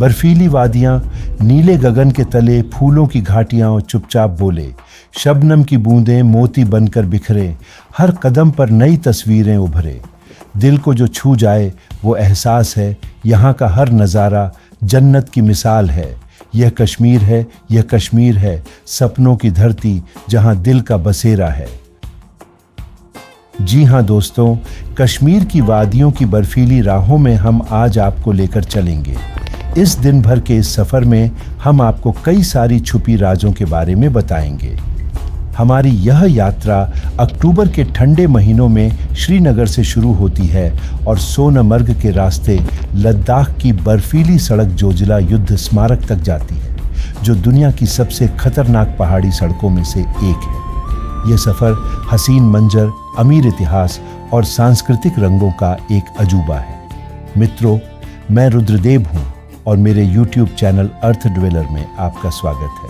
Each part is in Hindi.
बर्फीली वादियां, नीले गगन के तले फूलों की घाटियां और चुपचाप बोले, शबनम की बूंदें मोती बनकर बिखरे, हर कदम पर नई तस्वीरें उभरे। दिल को जो छू जाए वो एहसास है, यहाँ का हर नज़ारा जन्नत की मिसाल है। यह कश्मीर है, सपनों की धरती जहाँ दिल का बसेरा है। जी हाँ दोस्तों, कश्मीर की वादियों की बर्फीली राहों में हम आज आपको लेकर चलेंगे। इस दिन भर के इस सफ़र में हम आपको कई सारी छुपी राजों के बारे में बताएंगे। हमारी यह यात्रा अक्टूबर के ठंडे महीनों में श्रीनगर से शुरू होती है और सोनमर्ग के रास्ते लद्दाख की बर्फीली सड़क जोजिला युद्ध स्मारक तक जाती है, जो दुनिया की सबसे खतरनाक पहाड़ी सड़कों में से एक है। यह सफ़र हसीन मंजर, अमीर इतिहास और सांस्कृतिक रंगों का एक अजूबा है। मित्रों, मैं रुद्रदेव हूँ और मेरे YouTube चैनल अर्थ ड्वेलर में आपका स्वागत है।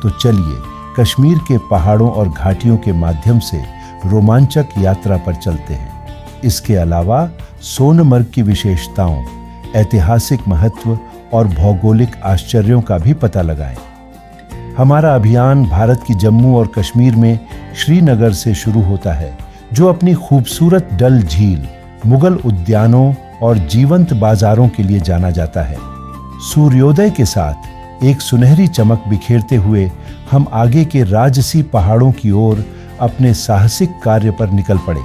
तो चलिए कश्मीर के पहाड़ों और घाटियों के माध्यम से रोमांचक यात्रा पर चलते हैं। इसके अलावा सोनमर्ग की विशेषताओं, ऐतिहासिक महत्व और भौगोलिक आश्चर्यों का भी पता लगाएं। हमारा अभियान भारत की जम्मू और कश्मीर में श्रीनगर से शुरू होता है, जो अपनी खूबसूरत डल झील, मुगल उद्यानों और जीवंत बाजारों के लिए जाना जाता है। सूर्योदय के साथ एक सुनहरी चमक बिखेरते हुए हम आगे के राजसी पहाड़ों की ओर अपने साहसिक कार्य पर निकल पड़े।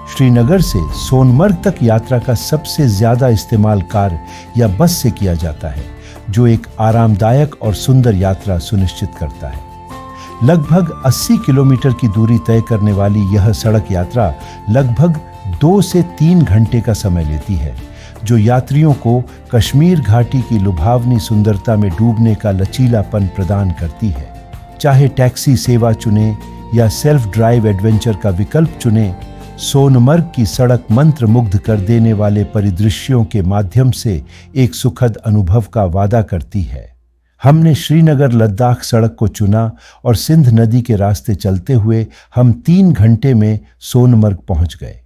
श्रीनगर से सोनमर्ग तक यात्रा का सबसे ज्यादा इस्तेमाल कार या बस से किया जाता है, जो एक आरामदायक और सुंदर यात्रा सुनिश्चित करता है। लगभग 80 किलोमीटर की दूरी तय करने वाली यह सड़क यात्रा लगभग 2 से 3 घंटे का समय लेती है, जो यात्रियों को कश्मीर घाटी की लुभावनी सुंदरता में डूबने का लचीलापन प्रदान करती है। चाहे टैक्सी सेवा चुने या सेल्फ ड्राइव एडवेंचर का विकल्प चुने, सोनमर्ग की सड़क मंत्र मुग्ध कर देने वाले परिदृश्यों के माध्यम से एक सुखद अनुभव का वादा करती है। हमने श्रीनगर लद्दाख सड़क को चुना और सिंध नदी के रास्ते चलते हुए हम 3 घंटे में सोनमर्ग पहुंच गए।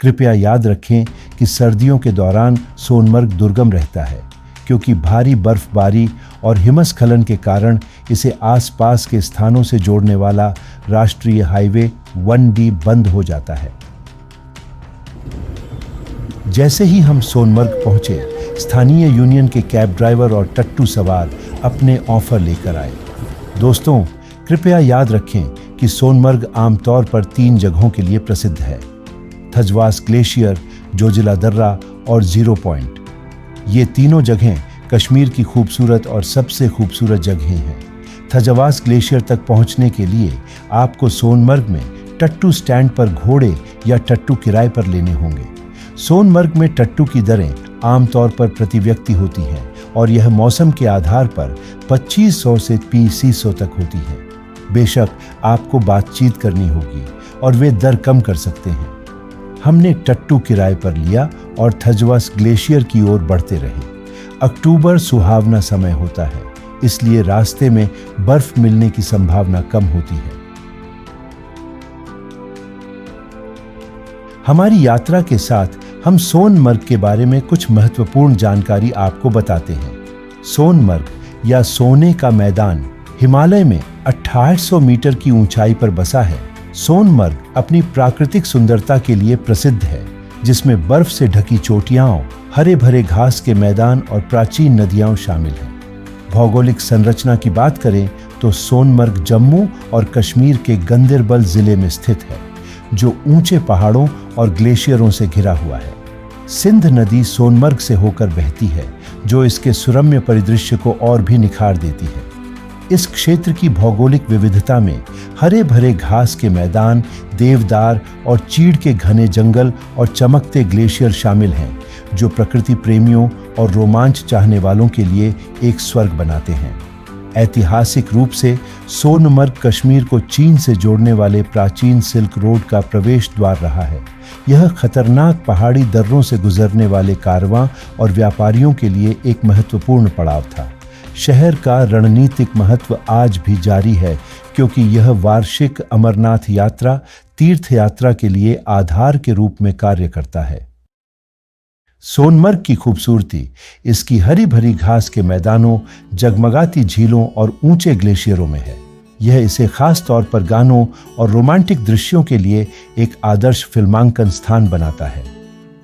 कृपया याद रखें कि सर्दियों के दौरान सोनमर्ग दुर्गम रहता है, क्योंकि भारी बर्फबारी और हिमस्खलन के कारण इसे आसपास के स्थानों से जोड़ने वाला राष्ट्रीय हाईवे 1D बंद हो जाता है। जैसे ही हम सोनमर्ग पहुंचे, स्थानीय यूनियन के कैब ड्राइवर और टट्टू सवार अपने ऑफर लेकर आए। दोस्तों, कृपया याद रखें कि सोनमर्ग आमतौर पर 3 जगहों के लिए प्रसिद्ध है: थजवास ग्लेशियर, जोजिला दर्रा और जीरो पॉइंट। ये तीनों जगहें कश्मीर की खूबसूरत और सबसे खूबसूरत जगहें हैं। थजवास ग्लेशियर तक पहुंचने के लिए आपको सोनमर्ग में टट्टू स्टैंड पर घोड़े या टट्टू किराए पर लेने होंगे। सोनमर्ग में टट्टू की दरें आमतौर पर प्रति व्यक्ति होती हैं और यह मौसम के आधार पर 2500 से 3500 तक होती है। बेशक आपको बातचीत करनी होगी और वे दर कम कर सकते हैं। हमने टट्टू किराए पर लिया और थजवास ग्लेशियर की ओर बढ़ते रहे। अक्टूबर सुहावना समय होता है, इसलिए रास्ते में बर्फ मिलने की संभावना कम होती है। हमारी यात्रा के साथ हम सोनमर्ग के बारे में कुछ महत्वपूर्ण जानकारी आपको बताते हैं। सोनमर्ग या सोने का मैदान हिमालय में 2800 मीटर की ऊंचाई पर बसा है। सोनमर्ग अपनी प्राकृतिक सुंदरता के लिए प्रसिद्ध है, जिसमें बर्फ से ढकी चोटियां, हरे भरे घास के मैदान और प्राचीन नदियां शामिल हैं। भौगोलिक संरचना की बात करें तो सोनमर्ग जम्मू और कश्मीर के गंदेरबल जिले में स्थित है, जो ऊंचे पहाड़ों और ग्लेशियरों से घिरा हुआ है। सिंध नदी सोनमर्ग से होकर बहती है, जो इसके सुरम्य परिदृश्य को और भी निखार देती है। इस क्षेत्र की भौगोलिक विविधता में हरे भरे घास के मैदान, देवदार और चीड़ के घने जंगल और चमकते ग्लेशियर शामिल हैं, जो प्रकृति प्रेमियों और रोमांच चाहने वालों के लिए एक स्वर्ग बनाते हैं। ऐतिहासिक रूप से सोनमर्ग कश्मीर को चीन से जोड़ने वाले प्राचीन सिल्क रोड का प्रवेश द्वार रहा है। यह खतरनाक पहाड़ी दर्रों से गुजरने वाले कारवां और व्यापारियों के लिए एक महत्वपूर्ण पड़ाव था। शहर का रणनीतिक महत्व आज भी जारी है, क्योंकि यह वार्षिक अमरनाथ यात्रा तीर्थ यात्रा के लिए आधार के रूप में कार्य करता है। सोनमर्ग की खूबसूरती इसकी हरी भरी घास के मैदानों, जगमगाती झीलों और ऊंचे ग्लेशियरों में है। यह इसे खास तौर पर गानों और रोमांटिक दृश्यों के लिए एक आदर्श फिल्मांकन स्थान बनाता है।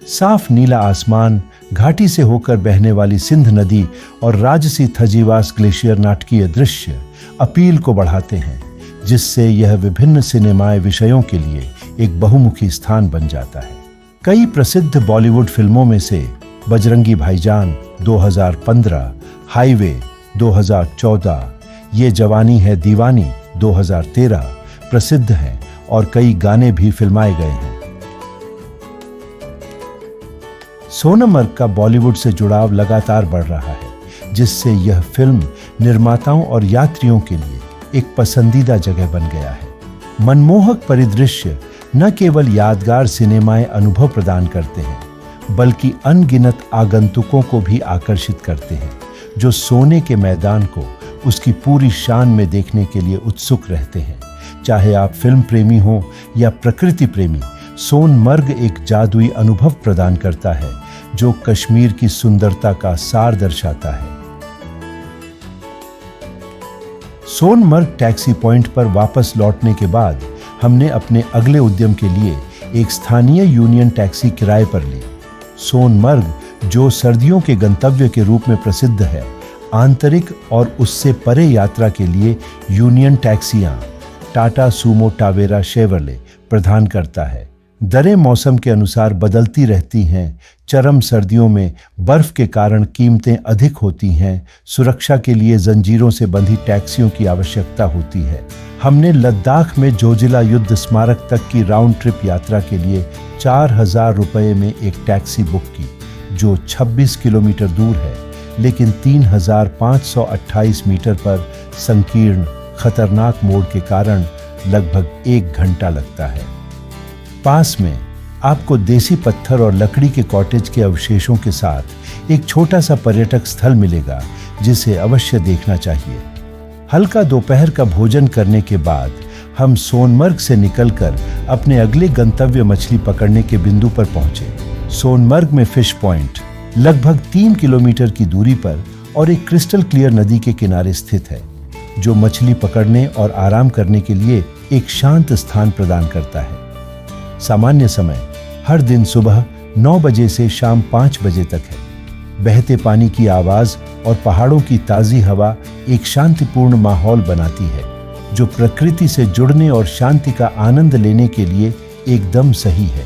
साफ नीला आसमान, घाटी से होकर बहने वाली सिंध नदी और राजसी थजीवास ग्लेशियर नाटकीय दृश्य अपील को बढ़ाते हैं, जिससे यह विभिन्न सिनेमाए विषयों के लिए एक बहुमुखी स्थान बन जाता है। कई प्रसिद्ध बॉलीवुड फिल्मों में से बजरंगी भाईजान 2015, हाईवे 2014, ये जवानी है दीवानी 2013 प्रसिद्ध हैं और कई गाने भी फिल्माए गए हैं। सोनमर्ग का बॉलीवुड से जुड़ाव लगातार बढ़ रहा है, जिससे यह फिल्म निर्माताओं और यात्रियों के लिए एक पसंदीदा जगह बन गया है। मनमोहक परिदृश्य न केवल यादगार सिनेमाए अनुभव प्रदान करते हैं, बल्कि अनगिनत आगंतुकों को भी आकर्षित करते हैं, जो सोने के मैदान को उसकी पूरी शान में देखने के लिए उत्सुक रहते हैं। चाहे आप फिल्म प्रेमी हो या प्रकृति प्रेमी, सोनमर्ग एक जादुई अनुभव प्रदान करता है जो कश्मीर की सुंदरता का सार दर्शाता है। सोनमर्ग टैक्सी पॉइंट पर वापस लौटने के बाद हमने अपने अगले उद्यम के लिए एक स्थानीय यूनियन टैक्सी किराए पर ली। सोनमर्ग, जो सर्दियों के गंतव्य के रूप में प्रसिद्ध है, आंतरिक और उससे परे यात्रा के लिए यूनियन टैक्सियां टाटा सूमो टावेरा शेवरले प्रदान करता है। दरें मौसम के अनुसार बदलती रहती हैं। चरम सर्दियों में बर्फ के कारण कीमतें अधिक होती हैं। सुरक्षा के लिए जंजीरों से बंधी टैक्सियों की आवश्यकता होती है। हमने लद्दाख में जोजिला युद्ध स्मारक तक की राउंड ट्रिप यात्रा के लिए 4000 रुपये में एक टैक्सी बुक की, जो 26 किलोमीटर दूर है, लेकिन 3528 मीटर पर संकीर्ण खतरनाक मोड़ के कारण लगभग 1 घंटा लगता है। पास में आपको देसी पत्थर और लकड़ी के कॉटेज के अवशेषों के साथ एक छोटा सा पर्यटक स्थल मिलेगा, जिसे अवश्य देखना चाहिए। हल्का दोपहर का भोजन करने के बाद हम सोनमर्ग से निकलकर अपने अगले गंतव्य मछली पकड़ने के बिंदु पर पहुंचे। सोनमर्ग में फिश पॉइंट लगभग 3 किलोमीटर की दूरी पर और एक क्रिस्टल क्लियर नदी के किनारे स्थित है, जो मछली पकड़ने और आराम करने के लिए एक शांत स्थान प्रदान करता है। सामान्य समय हर दिन सुबह 9 बजे से शाम 5 बजे तक है। बहते पानी की आवाज और पहाड़ों की ताजी हवा एक शांतिपूर्ण माहौल बनाती है, जो प्रकृति से जुड़ने और शांति का आनंद लेने के लिए एकदम सही है।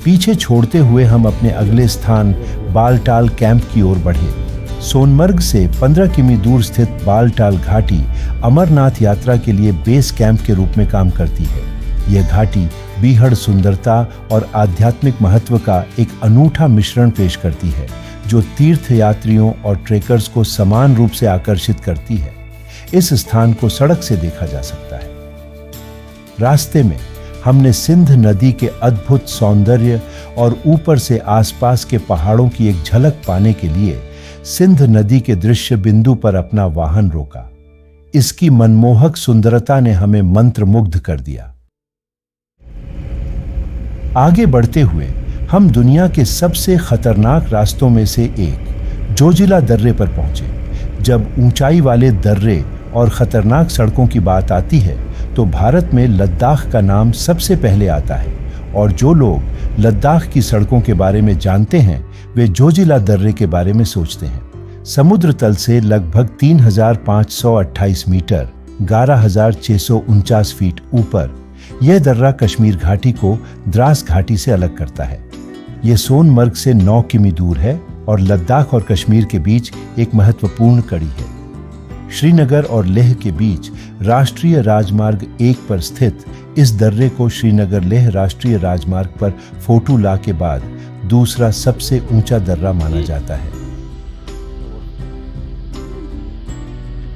पीछे छोड़ते हुए हम अपने अगले स्थान बालटाल कैंप की ओर बढ़े। सोनमर्ग से 15 किमी दूर स्थित बालटाल घाटी अमरनाथ यात्रा के लिए बेस कैंप के रूप में काम करती है। यह घाटी बीहड़ सुंदरता और आध्यात्मिक महत्व का एक अनूठा मिश्रण पेश करती है, जो तीर्थयात्रियों और ट्रेकर्स को समान रूप से आकर्षित करती है। इस स्थान को सड़क से देखा जा सकता है। रास्ते में हमने सिंध नदी के अद्भुत सौंदर्य और ऊपर से आसपास के पहाड़ों की एक झलक पाने के लिए सिंध नदी के दृश्य बिंदु पर अपना वाहन रोका। इसकी मनमोहक सुंदरता ने हमें मंत्रमुग्ध कर दिया। आगे बढ़ते हुए हम दुनिया के सबसे खतरनाक रास्तों में से एक जोजिला दर्रे पर पहुंचे। जब ऊंचाई वाले दर्रे और खतरनाक सड़कों की बात आती है, तो भारत में लद्दाख का नाम सबसे पहले आता है, और जो लोग लद्दाख की सड़कों के बारे में जानते हैं, वे जोजिला दर्रे के बारे में सोचते हैं। समुद्र तल से लगभग 3528 मीटर 11649 फीट ऊपर यह दर्रा कश्मीर घाटी को द्रास घाटी से अलग करता है। यह सोनमर्ग से 9 किमी दूर है और लद्दाख और कश्मीर के बीच एक महत्वपूर्ण कड़ी है। श्रीनगर और लेह के बीच राष्ट्रीय राजमार्ग 1 पर स्थित इस दर्रे को श्रीनगर लेह राष्ट्रीय राजमार्ग पर फोटूला के बाद दूसरा सबसे ऊंचा दर्रा माना जाता है।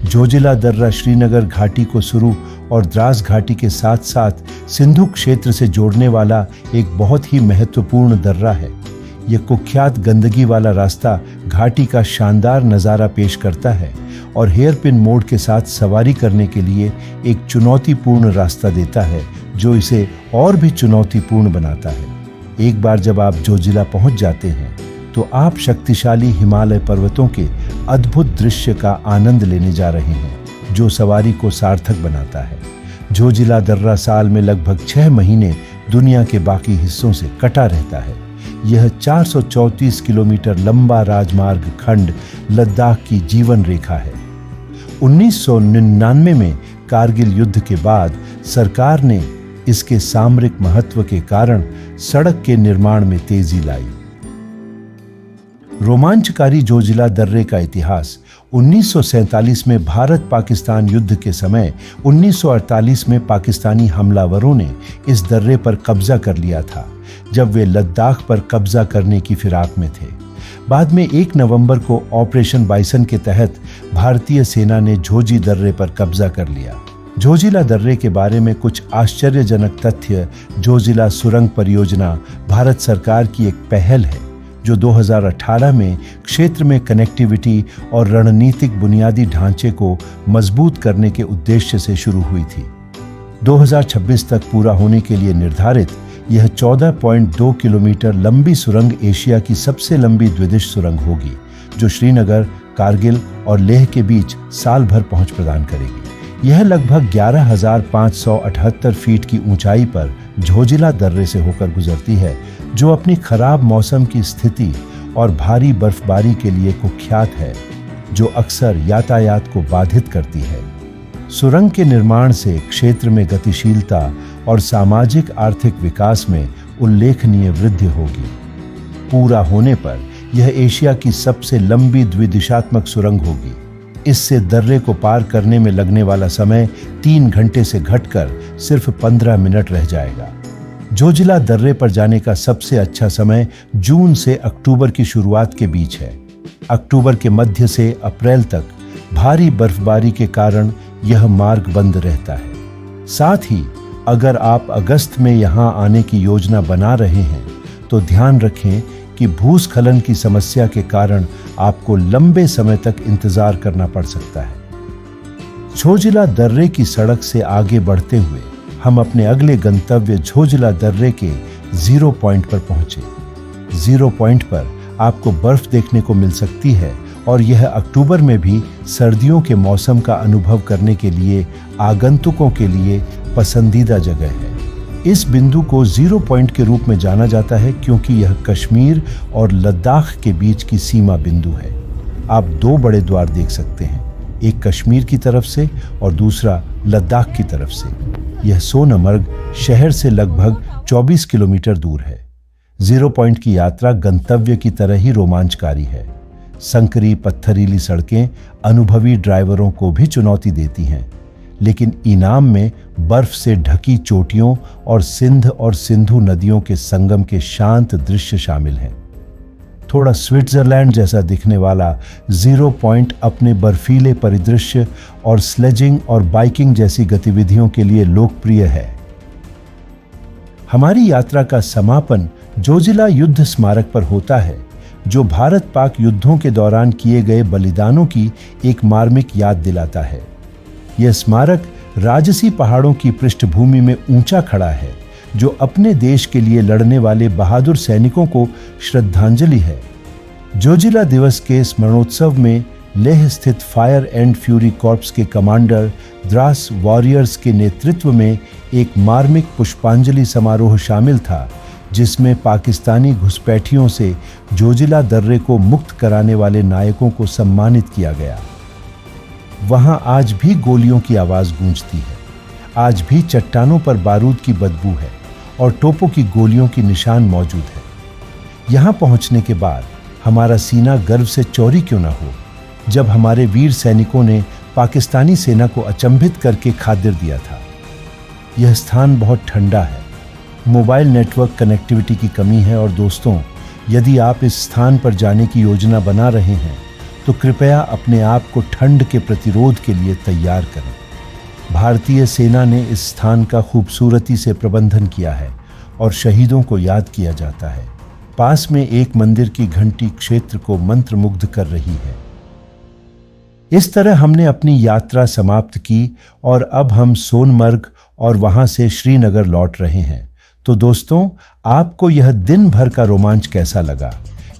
जोजिला दर्रा श्रीनगर घाटी को शुरू और द्रास घाटी के साथ साथ सिंधु क्षेत्र से जोड़ने वाला एक बहुत ही महत्वपूर्ण दर्रा है। यह कुख्यात गंदगी वाला रास्ता घाटी का शानदार नज़ारा पेश करता है और हेयरपिन मोड़ के साथ सवारी करने के लिए एक चुनौतीपूर्ण रास्ता देता है, जो इसे और भी चुनौतीपूर्ण बनाता है। एक बार जब आप जोजिला पहुंच जाते हैं तो आप शक्तिशाली हिमालय पर्वतों के अद्भुत दृश्य का आनंद लेने जा रहे हैं, जो सवारी को सार्थक बनाता है। जोजिला दर्रा साल में लगभग 6 महीने दुनिया के बाकी हिस्सों से कटा रहता है। यह 434 किलोमीटर लंबा राजमार्ग खंड लद्दाख की जीवन रेखा है। 1999 में कारगिल युद्ध के बाद सरकार ने इसके सामरिक महत्व के कारण सड़क के निर्माण में तेजी लाई। रोमांचकारी जोजिला दर्रे का इतिहास 1947 में भारत पाकिस्तान युद्ध के समय 1948 में पाकिस्तानी हमलावरों ने इस दर्रे पर कब्जा कर लिया था, जब वे लद्दाख पर कब्जा करने की फिराक में थे। बाद में 1 नवंबर को ऑपरेशन बाइसन के तहत भारतीय सेना ने झोजी दर्रे पर कब्जा कर लिया। जोजिला दर्रे के बारे में कुछ आश्चर्यजनक तथ्य। जोजिला सुरंग परियोजना भारत सरकार की एक पहल है जो 2018 में क्षेत्र में कनेक्टिविटी और रणनीतिक बुनियादी ढांचे को मजबूत करने के उद्देश्य से शुरू हुई थी। 2026 तक पूरा होने के लिए निर्धारित यह 14.2 किलोमीटर लंबी सुरंग एशिया की सबसे लंबी द्विदिश सुरंग होगी, जो श्रीनगर, कारगिल और लेह के बीच साल भर पहुंच प्रदान करेगी। यह लगभग 11,578 फीट की ऊंचाई पर जोजिला दर्रे से होकर गुजरती है, जो अपनी खराब मौसम की स्थिति और भारी बर्फबारी के लिए कुख्यात है, जो अक्सर यातायात को बाधित करती है। सुरंग के निर्माण से क्षेत्र में गतिशीलता और सामाजिक आर्थिक विकास में उल्लेखनीय वृद्धि होगी। पूरा होने पर यह एशिया की सबसे लंबी द्विदिशात्मक सुरंग होगी। इससे दर्रे को पार करने में लगने वाला समय 3 घंटे से घटकर सिर्फ 15 मिनट रह जाएगा। जोजिला दर्रे पर जाने का सबसे अच्छा समय जून से अक्टूबर की शुरुआत के बीच है। अक्टूबर के मध्य से अप्रैल तक भारी बर्फबारी के कारण यह मार्ग बंद रहता है। साथ ही अगर आप अगस्त में यहां आने की योजना बना रहे हैं तो ध्यान रखें कि भूस्खलन की समस्या के कारण आपको लंबे समय तक इंतजार करना पड़ सकता है। जोजिला दर्रे की सड़क से आगे बढ़ते हुए हम अपने अगले गंतव्य जोजिला दर्रे के 0 पॉइंट पर पहुंचे। 0 पॉइंट पर आपको बर्फ देखने को मिल सकती है और यह अक्टूबर में भी सर्दियों के मौसम का अनुभव करने के लिए आगंतुकों के लिए पसंदीदा जगह है। इस बिंदु को 0 पॉइंट के रूप में जाना जाता है क्योंकि यह कश्मीर और लद्दाख के बीच की सीमा बिंदु है। आप 2 बड़े द्वार देख सकते हैं, एक कश्मीर की तरफ से और दूसरा लद्दाख की तरफ से। यह सोनमर्ग शहर से लगभग 24 किलोमीटर दूर है। 0 पॉइंट की यात्रा गंतव्य की तरह ही रोमांचकारी है। संकरी पत्थरीली सड़कें अनुभवी ड्राइवरों को भी चुनौती देती हैं, लेकिन इनाम में बर्फ से ढकी चोटियों और सिंध और सिंधु नदियों के संगम के शांत दृश्य शामिल हैं। थोड़ा स्विट्जरलैंड जैसा दिखने वाला 0 पॉइंट अपने बर्फीले परिदृश्य और स्लेजिंग और बाइकिंग जैसी गतिविधियों के लिए लोकप्रिय है। हमारी यात्रा का समापन जोजिला युद्ध स्मारक पर होता है, जो भारत पाक युद्धों के दौरान किए गए बलिदानों की एक मार्मिक याद दिलाता है। यह स्मारक राजसी पहाड़ों की पृष्ठभूमि में ऊंचा खड़ा है, जो अपने देश के लिए लड़ने वाले बहादुर सैनिकों को श्रद्धांजलि है। जोजिला दिवस के स्मरणोत्सव में लेह स्थित फायर एंड फ्यूरी कॉर्प्स के कमांडर द्रास वॉरियर्स के नेतृत्व में एक मार्मिक पुष्पांजलि समारोह शामिल था, जिसमें पाकिस्तानी घुसपैठियों से जोजिला दर्रे को मुक्त कराने वाले नायकों को सम्मानित किया गया। वहां आज भी गोलियों की आवाज गूंजती है, आज भी चट्टानों पर बारूद की बदबू है और तोपों की गोलियों की निशान मौजूद है। यहां पहुंचने के बाद हमारा सीना गर्व से चौड़ी क्यों ना हो, जब हमारे वीर सैनिकों ने पाकिस्तानी सेना को अचंभित करके खातिर दिया था। यह स्थान बहुत ठंडा है, मोबाइल नेटवर्क कनेक्टिविटी की कमी है और दोस्तों, यदि आप इस स्थान पर जाने की योजना बना रहे हैं तो कृपया अपने आप को ठंड के प्रतिरोध के लिए तैयार करें। भारतीय सेना ने इस स्थान का खूबसूरती से प्रबंधन किया है और शहीदों को याद किया जाता है। पास में एक मंदिर की घंटी क्षेत्र को मंत्रमुग्ध कर रही है। इस तरह हमने अपनी यात्रा समाप्त की और अब हम सोनमर्ग और वहां से श्रीनगर लौट रहे हैं। तो दोस्तों, आपको यह दिन भर का रोमांच कैसा लगा?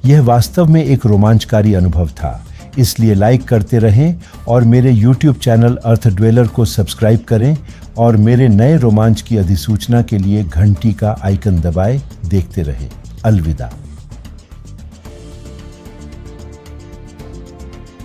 यह वास्तव में एक रोमांचकारी अनुभव था, इसलिए लाइक करते रहें और मेरे YouTube चैनल अर्थ ड्वेलर को सब्सक्राइब करें और मेरे नए रोमांच की अधिसूचना के लिए घंटी का आइकन दबाएं। देखते रहें। अलविदा।